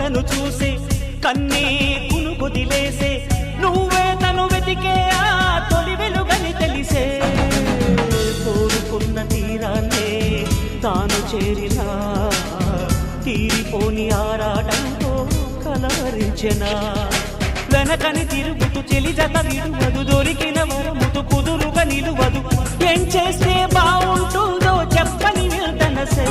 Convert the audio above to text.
తనను చూసే కన్నే కునుకొదిలేసే నువ్వే తను వెతికే ఆ తొలి వెలుగని తెలిసే కోరుకున్న తీరాన్నే తాను చేరినా తీరిపోని ఆరాటంతో కలవరించెనా వెనకని తిరుగుతూ చెలి జత విడువదు దొరికిన వరముతు కుదురుగా నిలువదు ఏం చేస్తే బాగుంటుందో చెప్పని వెళ్తనసే